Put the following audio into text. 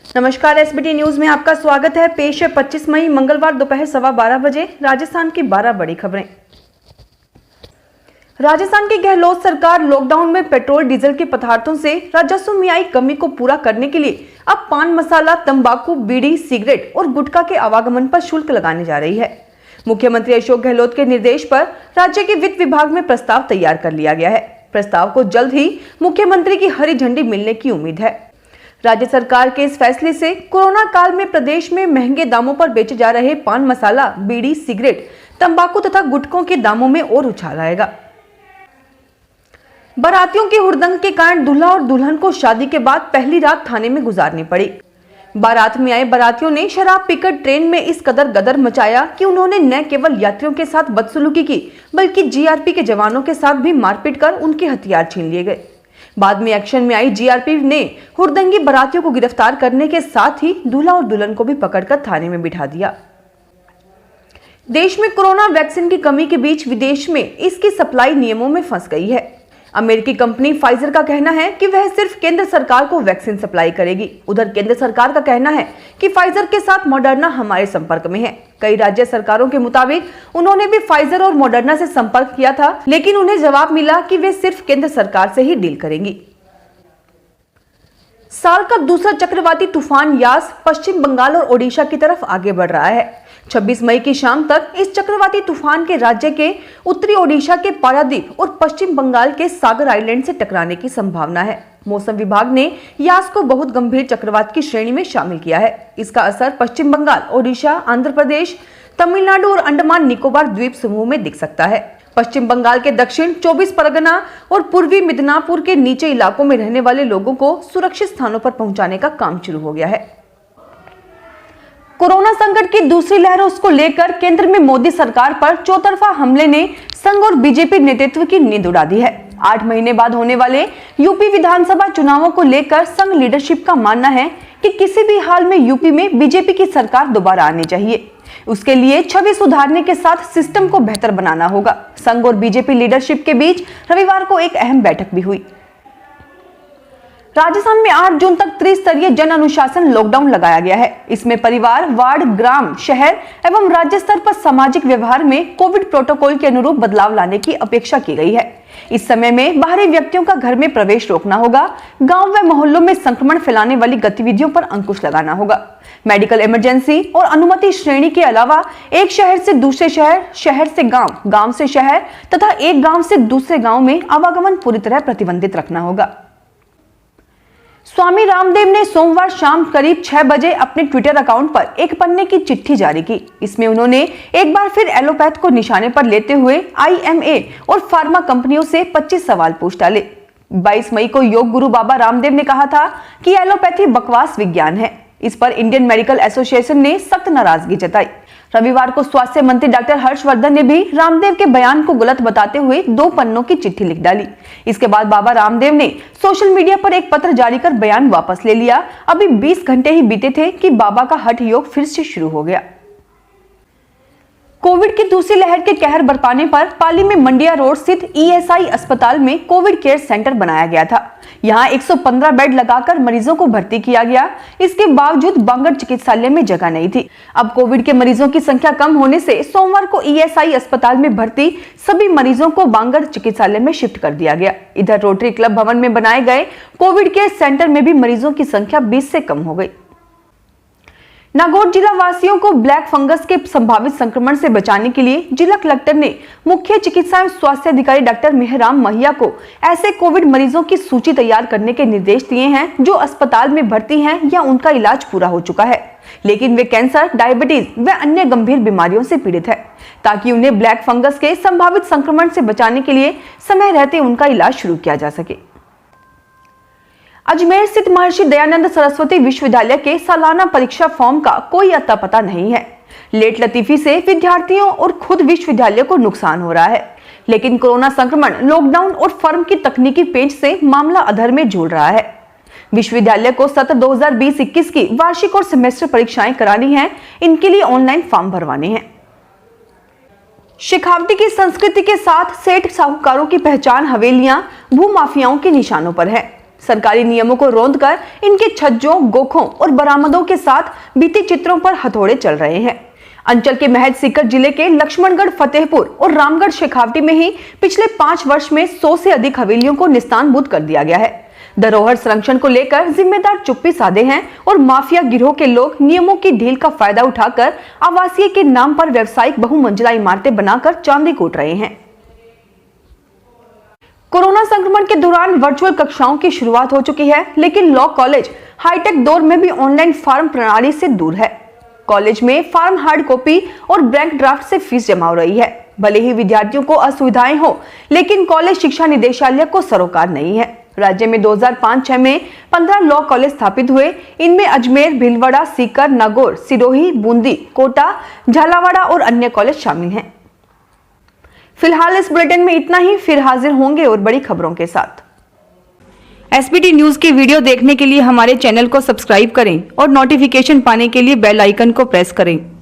नमस्कार, SBT news में आपका स्वागत है। पेश है 25 मई मंगलवार दोपहर 12:15 बजे राजस्थान की 12 बड़ी खबरें। राजस्थान की गहलोत सरकार लॉकडाउन में पेट्रोल डीजल के पदार्थों से राजस्व में आई कमी को पूरा करने के लिए अब पान मसाला, तंबाकू, बीड़ी, सिगरेट और गुटखा के आवागमन पर शुल्क लगाने जा रही है। मुख्यमंत्री अशोक गहलोत के निर्देश पर राज्य के वित्त विभाग में प्रस्ताव तैयार कर लिया गया है। प्रस्ताव को जल्द ही मुख्यमंत्री की हरी झंडी मिलने की उम्मीद है। राज्य सरकार के इस फैसले से कोरोना काल में प्रदेश में महंगे दामों पर बेचे जा रहे पान मसाला, बीड़ी, सिगरेट, तंबाकू तथा गुटखों के दामों में और उछाल आएगा। बारातियों की हुड़दंग के कारण दूल्हा और दुल्हन को शादी के बाद पहली रात थाने में गुजारनी पड़ी। बारात में आए बारातियों ने शराब पीकर ट्रेन में इस कदर गदर मचाया कि उन्होंने न केवल यात्रियों के साथ बदसलूकी की, बल्कि जीआरपी के जवानों के साथ भी मारपीट कर उनके हथियार छीन लिए गए। बाद में एक्शन में आई जीआरपी ने हुड़दंगी बारातियों को गिरफ्तार करने के साथ ही दूल्हा और दुल्हन को भी पकड़कर थाने में बिठा दिया। देश में कोरोना वैक्सीन की कमी के बीच विदेश में इसकी सप्लाई नियमों में फंस गई है। अमेरिकी कंपनी फाइजर का कहना है कि वह सिर्फ केंद्र सरकार को वैक्सीन सप्लाई करेगी। उधर केंद्र सरकार का कहना है कि फाइजर के साथ मॉडर्ना हमारे संपर्क में है। कई राज्य सरकारों के मुताबिक उन्होंने भी फाइजर और मॉडर्ना से संपर्क किया था, लेकिन उन्हें जवाब मिला कि वे सिर्फ केंद्र सरकार से ही डील करेंगी। साल का दूसरा चक्रवाती तूफान यास पश्चिम बंगाल और ओडिशा की तरफ आगे बढ़ रहा है। 26 मई की शाम तक इस चक्रवाती तूफान के राज्य के उत्तरी ओडिशा के पारादीप और पश्चिम बंगाल के सागर आइलैंड से टकराने की संभावना है। मौसम विभाग ने यास को बहुत गंभीर चक्रवात की श्रेणी में शामिल किया है। इसका असर पश्चिम बंगाल, ओडिशा, आंध्र प्रदेश, तमिलनाडु और अंडमान निकोबार द्वीप समूह में दिख सकता है। पश्चिम बंगाल के दक्षिण 24 परगना और पूर्वी मिदनापुर के नीचे इलाकों में रहने वाले लोगों को सुरक्षित स्थानों पर पहुंचाने का काम शुरू हो गया है। कोरोना संकट की दूसरी लहर उसको लेकर केंद्र में मोदी सरकार पर चौतरफा हमले ने संघ और बीजेपी नेतृत्व की नींद उड़ा दी है। 8 महीने बाद होने वाले यूपी विधानसभा चुनावों को लेकर संघ लीडरशिप का मानना है कि किसी भी हाल में यूपी में बीजेपी की सरकार दोबारा आनी चाहिए। उसके लिए छवि सुधारने के साथ सिस्टम को बेहतर बनाना होगा। संघ और बीजेपी लीडरशिप के बीच रविवार को एक अहम बैठक भी हुई। राजस्थान में 8 जून तक त्रिस्तरीय जन अनुशासन लॉकडाउन लगाया गया है। इसमें परिवार, वार्ड, ग्राम, शहर एवं राज्य स्तर पर सामाजिक व्यवहार में कोविड प्रोटोकॉल के अनुरूप बदलाव लाने की अपेक्षा की गई है। इस समय में बाहरी व्यक्तियों का घर में प्रवेश रोकना होगा। गांव व मोहल्लों में संक्रमण फैलाने वाली गतिविधियों पर अंकुश लगाना होगा। मेडिकल इमरजेंसी और अनुमति श्रेणी के अलावा एक शहर से दूसरे शहर, शहर से गांव, गांव से शहर तथा एक गांव से दूसरे गांव में आवागमन पूरी तरह प्रतिबंधित रखना होगा। स्वामी रामदेव ने सोमवार शाम करीब 6 बजे अपने ट्विटर अकाउंट पर एक पन्ने की चिट्ठी जारी की। इसमें उन्होंने एक बार फिर एलोपैथ को निशाने पर लेते हुए आईएमए और फार्मा कंपनियों से 25 सवाल पूछ डाले। 22 मई को योग गुरु बाबा रामदेव ने कहा था कि एलोपैथी बकवास विज्ञान है। इस पर इंडियन मेडिकल एसोसिएशन ने सख्त नाराजगी जताई। रविवार को स्वास्थ्य मंत्री डॉक्टर हर्षवर्धन ने भी रामदेव के बयान को गलत बताते हुए 2 पन्नों की चिट्ठी लिख डाली। इसके बाद बाबा रामदेव ने सोशल मीडिया पर एक पत्र जारी कर बयान वापस ले लिया। अभी 20 घंटे ही बीते थे कि बाबा का हठ योग फिर से शुरू हो गया। कोविड की दूसरी लहर के कहर बरपाने पर पाली में मंडिया रोड स्थित ईएसआई अस्पताल में कोविड केयर सेंटर बनाया गया था। यहां 115 बेड लगाकर मरीजों को भर्ती किया गया। इसके बावजूद बांगड़ चिकित्सालय में जगह नहीं थी। अब कोविड के मरीजों की संख्या कम होने से सोमवार को ईएसआई अस्पताल में भर्ती सभी मरीजों को बांगड़ चिकित्सालय में शिफ्ट कर दिया गया। इधर रोटरी क्लब भवन में बनाए गए कोविड केयर सेंटर में भी मरीजों की संख्या 20 से कम हो गई। नागौर जिला वासियों को ब्लैक फंगस के संभावित संक्रमण से बचाने के लिए जिला कलेक्टर ने मुख्य चिकित्सा एवं स्वास्थ्य अधिकारी डॉक्टर मेहराम महिया को ऐसे कोविड मरीजों की सूची तैयार करने के निर्देश दिए हैं जो अस्पताल में भर्ती हैं या उनका इलाज पूरा हो चुका है, लेकिन वे कैंसर, डायबिटीज व अन्य गंभीर बीमारियों से पीड़ित है, ताकि उन्हें ब्लैक फंगस के संभावित संक्रमण से बचाने के लिए समय रहते उनका इलाज शुरू किया जा सके। अजमेर स्थित महर्षि दयानंद सरस्वती विश्वविद्यालय के सालाना परीक्षा फॉर्म का कोई अता पता नहीं है। लेट लतीफी से विद्यार्थियों और खुद विश्वविद्यालय को नुकसान हो रहा है, लेकिन कोरोना संक्रमण, लॉकडाउन और फर्म की तकनीकी पेंच से मामला अधर में झूल रहा है। विश्वविद्यालय को सत्र 2020-21 की वार्षिक और सेमेस्टर परीक्षाएं करानी है। इनके लिए ऑनलाइन फॉर्म भरवाने हैं। शेखावटी की संस्कृति के साथ सेठ साहूकारों की पहचान हवेलियां भूमाफियाओं के निशानों पर है। सरकारी नियमों को रौंदकर इनके छज्जों, गोखों और बरामदों के साथ भित्ति चित्रों पर हथौड़े चल रहे हैं। अंचल के महज सीकर जिले के लक्ष्मणगढ़, फतेहपुर और रामगढ़ शेखावटी में ही पिछले 5 वर्ष में 100 से अधिक हवेलियों को निस्तानबूद कर दिया गया है। धरोहर संरक्षण को लेकर जिम्मेदार चुप्पी साधे हैं और माफिया गिरोह के लोग नियमों की ढील का फायदा उठाकर आवासीय के नाम पर व्यवसायिक बहुमंजिला इमारतें बनाकर चांदी कूट रहे हैं। कोरोना संक्रमण के दौरान वर्चुअल कक्षाओं की शुरुआत हो चुकी है, लेकिन लॉ कॉलेज हाईटेक दौर में भी ऑनलाइन फॉर्म प्रणाली से दूर है। कॉलेज में फॉर्म हार्ड कॉपी और ब्लैंक ड्राफ्ट से फीस जमा हो रही है। भले ही विद्यार्थियों को असुविधाएं हो, लेकिन कॉलेज शिक्षा निदेशालय को सरोकार नहीं है। राज्य में 2005-06 में 15 लॉ कॉलेज स्थापित हुए। इनमें अजमेर, भीलवाड़ा, सीकर, नागौर, सिरोही, बूंदी, कोटा, झालावाड़ा और अन्य कॉलेज शामिल हैं। फिलहाल इस बुलेटिन में इतना ही। फिर हाजिर होंगे और बड़ी खबरों के साथ। एसबीटी न्यूज के वीडियो देखने के लिए हमारे चैनल को सब्सक्राइब करें और नोटिफिकेशन पाने के लिए बेल आइकन को प्रेस करें।